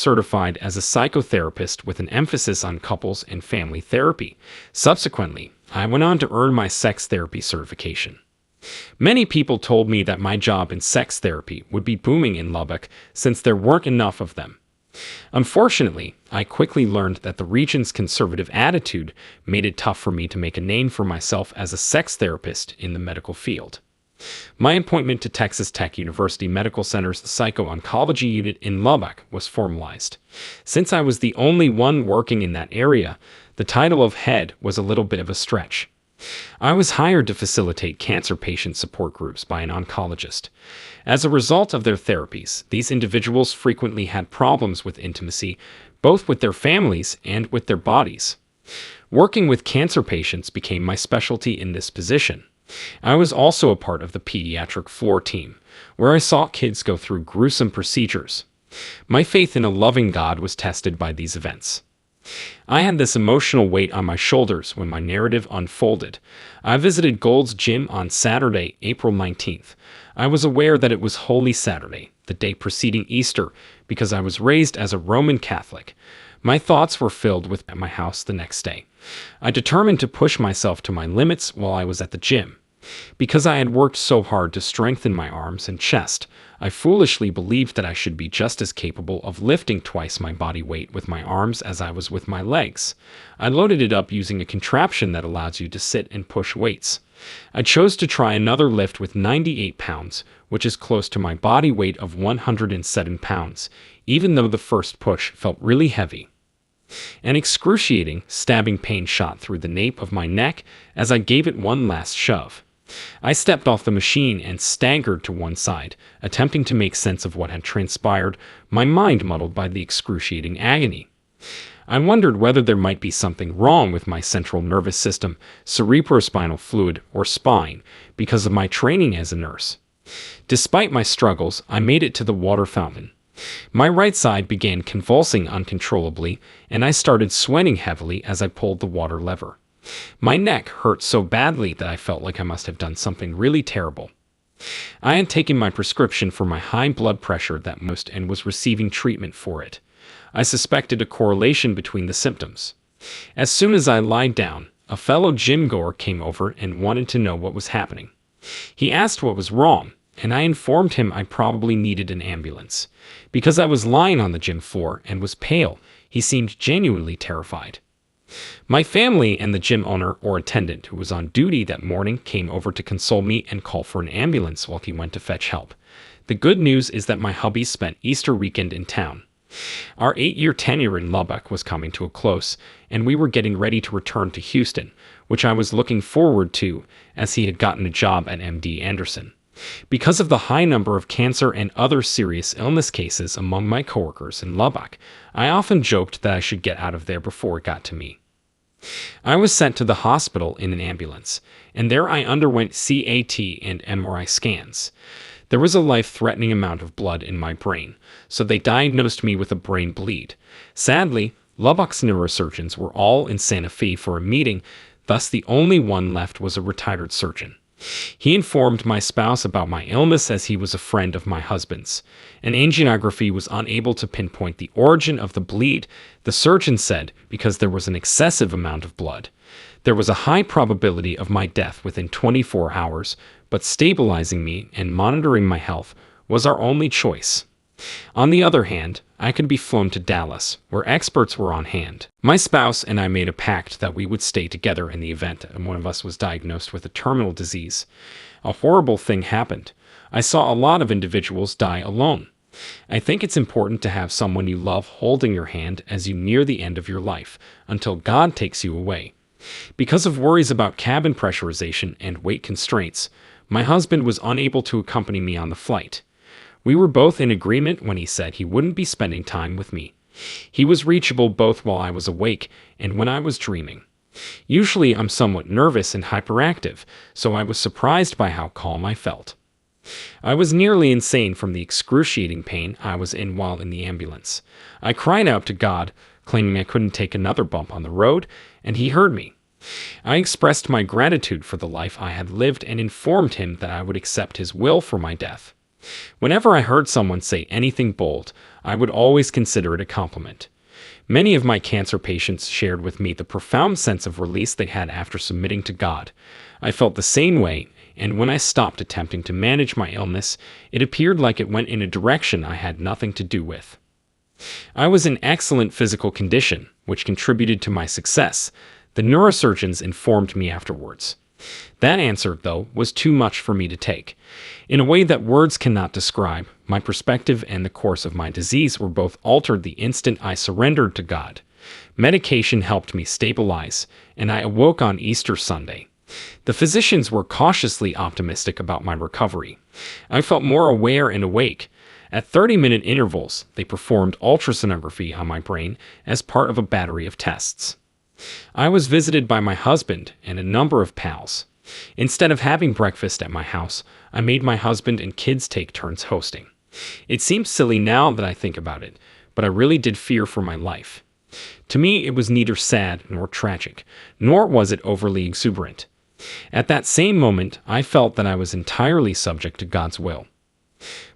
certified as a psychotherapist with an emphasis on couples and family therapy. Subsequently, I went on to earn my sex therapy certification. Many people told me that my job in sex therapy would be booming in Lubbock since there weren't enough of them. Unfortunately, I quickly learned that the region's conservative attitude made it tough for me to make a name for myself as a sex therapist in the medical field. My appointment to Texas Tech University Medical Center's psycho-oncology unit in Lubbock was formalized. Since I was the only one working in that area, the title of head was a little bit of a stretch. I was hired to facilitate cancer patient support groups by an oncologist. As a result of their therapies, these individuals frequently had problems with intimacy, both with their families and with their bodies. Working with cancer patients became my specialty in this position. I was also a part of the pediatric floor team, where I saw kids go through gruesome procedures. My faith in a loving God was tested by these events. I had this emotional weight on my shoulders when my narrative unfolded. I visited Gold's Gym on Saturday, April 19th. I was aware that it was Holy Saturday, the day preceding Easter, because I was raised as a Roman Catholic. My thoughts were filled with at my house the next day. I determined to push myself to my limits while I was at the gym. Because I had worked so hard to strengthen my arms and chest, I foolishly believed that I should be just as capable of lifting twice my body weight with my arms as I was with my legs. I loaded it up using a contraption that allows you to sit and push weights. I chose to try another lift with 98 pounds, which is close to my body weight of 107 pounds, even though the first push felt really heavy. An excruciating, stabbing pain shot through the nape of my neck as I gave it one last shove. I stepped off the machine and staggered to one side, attempting to make sense of what had transpired, my mind muddled by the excruciating agony. I wondered whether there might be something wrong with my central nervous system, cerebrospinal fluid, or spine because of my training as a nurse. Despite my struggles, I made it to the water fountain. My right side began convulsing uncontrollably, and I started sweating heavily as I pulled the water lever. My neck hurt so badly that I felt like I must have done something really terrible. I had taken my prescription for my high blood pressure that most and was receiving treatment for it. I suspected a correlation between the symptoms. As soon as I lied down, a fellow gym-goer came over and wanted to know what was happening. He asked what was wrong, and I informed him I probably needed an ambulance. Because I was lying on the gym floor and was pale, he seemed genuinely terrified. My family and the gym owner or attendant who was on duty that morning came over to console me and call for an ambulance while he went to fetch help. The good news is that my hubby spent Easter weekend in town. Our 8-year tenure in Lubbock was coming to a close, and we were getting ready to return to Houston, which I was looking forward to as he had gotten a job at MD Anderson. Because of the high number of cancer and other serious illness cases among my coworkers in Lubbock, I often joked that I should get out of there before it got to me. I was sent to the hospital in an ambulance, and there I underwent CAT and MRI scans. There was a life-threatening amount of blood in my brain, so they diagnosed me with a brain bleed. Sadly, Lubbock's neurosurgeons were all in Santa Fe for a meeting, thus the only one left was a retired surgeon. He informed my spouse about my illness as he was a friend of my husband's. An angiography was unable to pinpoint the origin of the bleed, the surgeon said, because there was an excessive amount of blood. There was a high probability of my death within 24 hours, but stabilizing me and monitoring my health was our only choice. On the other hand, I could be flown to Dallas, where experts were on hand. My spouse and I made a pact that we would stay together in the event one of us was diagnosed with a terminal disease. A horrible thing happened. I saw a lot of individuals die alone. I think it's important to have someone you love holding your hand as you near the end of your life, until God takes you away. Because of worries about cabin pressurization and weight constraints, my husband was unable to accompany me on the flight. We were both in agreement when he said he wouldn't be spending time with me. He was reachable both while I was awake and when I was dreaming. Usually I'm somewhat nervous and hyperactive, so I was surprised by how calm I felt. I was nearly insane from the excruciating pain I was in while in the ambulance. I cried out to God, claiming I couldn't take another bump on the road, and he heard me. I expressed my gratitude for the life I had lived and informed him that I would accept his will for my death. Whenever I heard someone say anything bold, I would always consider it a compliment. Many of my cancer patients shared with me the profound sense of release they had after submitting to God. I felt the same way, and when I stopped attempting to manage my illness, it appeared like it went in a direction I had nothing to do with. I was in excellent physical condition, which contributed to my success, the neurosurgeons informed me afterwards. That answer, though, was too much for me to take. In a way that words cannot describe, my perspective and the course of my disease were both altered the instant I surrendered to God. Medication helped me stabilize, and I awoke on Easter Sunday. The physicians were cautiously optimistic about my recovery. I felt more aware and awake. At 30-minute intervals, they performed ultrasonography on my brain as part of a battery of tests. I was visited by my husband and a number of pals. Instead of having breakfast at my house, I made my husband and kids take turns hosting. It seems silly now that I think about it, but I really did fear for my life. To me, it was neither sad nor tragic, nor was it overly exuberant. At that same moment, I felt that I was entirely subject to God's will.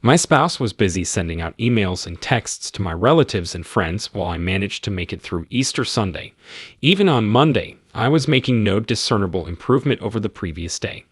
My spouse was busy sending out emails and texts to my relatives and friends while I managed to make it through Easter Sunday. Even on Monday, I was making no discernible improvement over the previous day,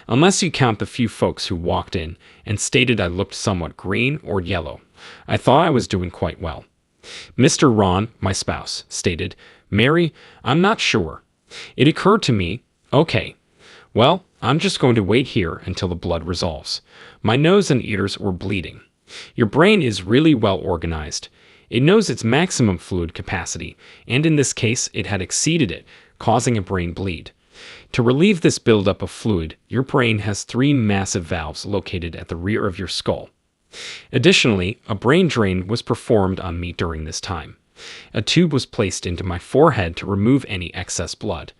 unless you count the few folks who walked in and stated I looked somewhat green or yellow. I thought I was doing quite well. Mr. Ron, my spouse, stated, "Mary, I'm not sure." It occurred to me, okay, well, I'm just going to wait here until the blood resolves. My nose and ears were bleeding. Your brain is really well organized. It knows its maximum fluid capacity, and in this case, it had exceeded it, causing a brain bleed. To relieve this buildup of fluid, your brain has 3 massive valves located at the rear of your skull. Additionally, a brain drain was performed on me during this time. A tube was placed into my forehead to remove any excess blood.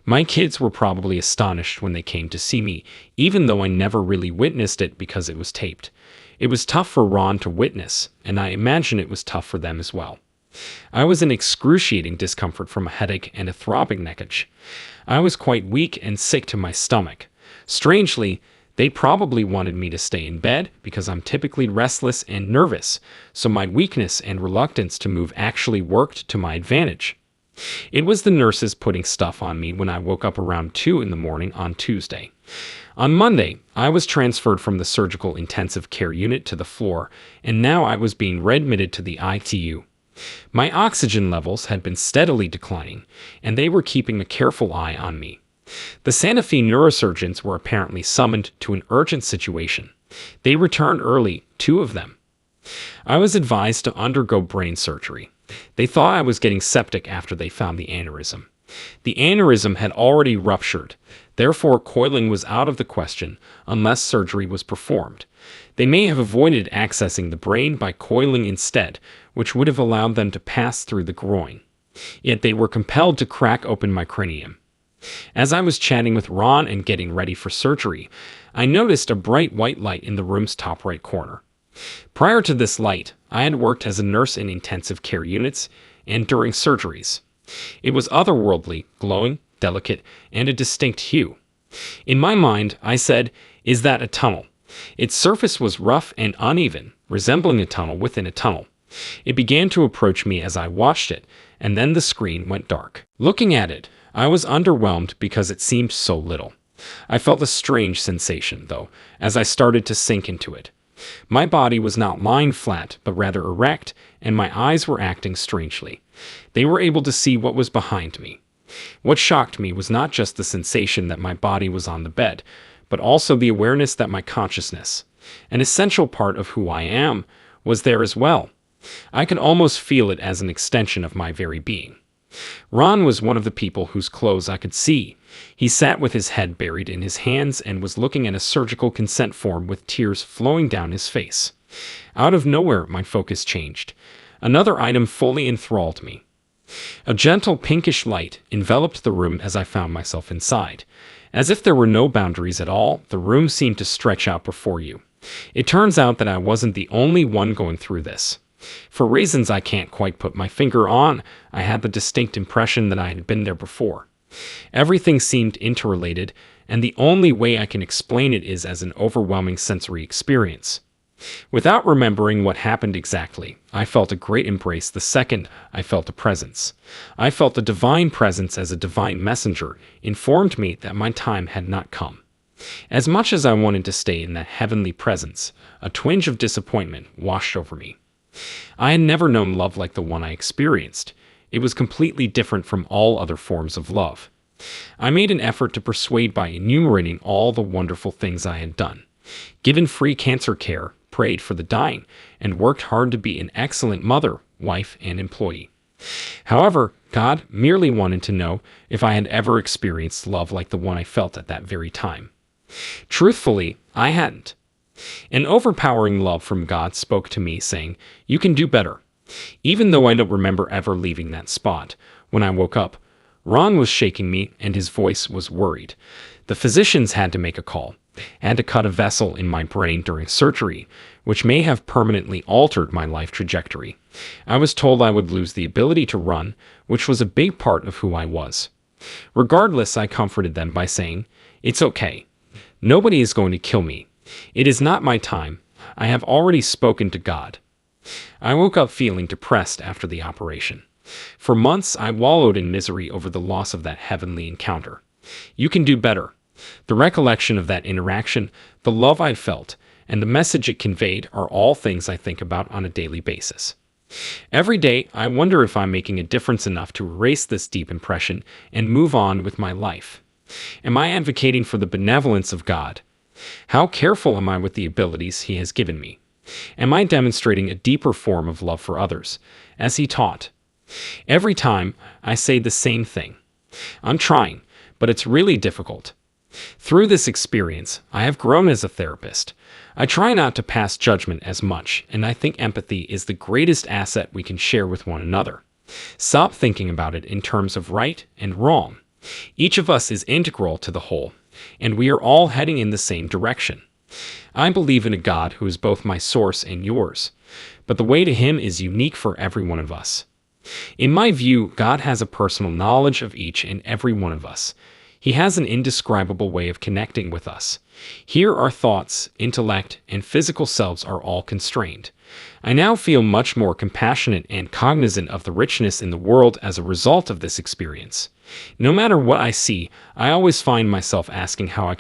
My kids were probably astonished when they came to see me, even though I never really witnessed it because it was taped. It was tough for Ron to witness, and I imagine it was tough for them as well. I was in excruciating discomfort from a headache and a throbbing neckage. I was quite weak and sick to my stomach. Strangely, they probably wanted me to stay in bed because I'm typically restless and nervous, so my weakness and reluctance to move actually worked to my advantage. It was the nurses putting stuff on me when I woke up around 2 in the morning on Tuesday. On Monday, I was transferred from the surgical intensive care unit to the floor, and now I was being readmitted to the ITU. My oxygen levels had been steadily declining, and they were keeping a careful eye on me. The Santa Fe neurosurgeons were apparently summoned to an urgent situation. They returned early, 2 of them. I was advised to undergo brain surgery. They thought I was getting septic after they found the aneurysm. The aneurysm had already ruptured, therefore coiling was out of the question unless surgery was performed. They may have avoided accessing the brain by coiling instead, which would have allowed them to pass through the groin. Yet they were compelled to crack open my cranium. As I was chatting with Ron and getting ready for surgery, I noticed a bright white light in the room's top right corner. Prior to this light, I had worked as a nurse in intensive care units and during surgeries. It was otherworldly, glowing, delicate, and a distinct hue. In my mind, I said, "Is that a tunnel?" Its surface was rough and uneven, resembling a tunnel within a tunnel. It began to approach me as I watched it, and then the screen went dark. Looking at it, I was underwhelmed because it seemed so little. I felt a strange sensation, though, as I started to sink into it. My body was not lying flat, but rather erect, and my eyes were acting strangely. They were able to see what was behind me. What shocked me was not just the sensation that my body was on the bed, but also the awareness that my consciousness, an essential part of who I am, was there as well. I could almost feel it as an extension of my very being. Ron was one of the people whose clothes I could see. He sat with his head buried in his hands and was looking at a surgical consent form with tears flowing down his face. Out of nowhere, my focus changed. Another item fully enthralled me. A gentle pinkish light enveloped the room as I found myself inside. As if there were no boundaries at all, the room seemed to stretch out before you. It turns out that I wasn't the only one going through this. For reasons I can't quite put my finger on, I had the distinct impression that I had been there before. Everything seemed interrelated, and the only way I can explain it is as an overwhelming sensory experience. Without remembering what happened exactly, I felt a great embrace the second I felt a presence. I felt the divine presence as a divine messenger informed me that my time had not come. As much as I wanted to stay in that heavenly presence, a twinge of disappointment washed over me. I had never known love like the one I experienced. It was completely different from all other forms of love. I made an effort to persuade by enumerating all the wonderful things I had done. Given free cancer care, prayed for the dying, and worked hard to be an excellent mother, wife, and employee. However, God merely wanted to know if I had ever experienced love like the one I felt at that very time. Truthfully, I hadn't. An overpowering love from God spoke to me, saying, "You can do better." Even though I don't remember ever leaving that spot, when I woke up, Ron was shaking me and his voice was worried. The physicians had to make a call, had to cut a vessel in my brain during surgery, which may have permanently altered my life trajectory. I was told I would lose the ability to run, which was a big part of who I was. Regardless, I comforted them by saying, "It's okay. Nobody is going to kill me. It is not my time. I have already spoken to God." I woke up feeling depressed after the operation. For months, I wallowed in misery over the loss of that heavenly encounter. You can do better. The recollection of that interaction, the love I felt, and the message it conveyed are all things I think about on a daily basis. Every day, I wonder if I'm making a difference enough to erase this deep impression and move on with my life. Am I advocating for the benevolence of God? How careful am I with the abilities He has given me? Am I demonstrating a deeper form of love for others, as He taught? Every time, I say the same thing. I'm trying, but it's really difficult. Through this experience, I have grown as a therapist. I try not to pass judgment as much, and I think empathy is the greatest asset we can share with one another. Stop thinking about it in terms of right and wrong. Each of us is integral to the whole, and we are all heading in the same direction. I believe in a God who is both my source and yours, but the way to Him is unique for every one of us. In my view, God has a personal knowledge of each and every one of us. He has an indescribable way of connecting with us. Here our thoughts, intellect, and physical selves are all constrained. I now feel much more compassionate and cognizant of the richness in the world as a result of this experience. No matter what I see, I always find myself asking how I can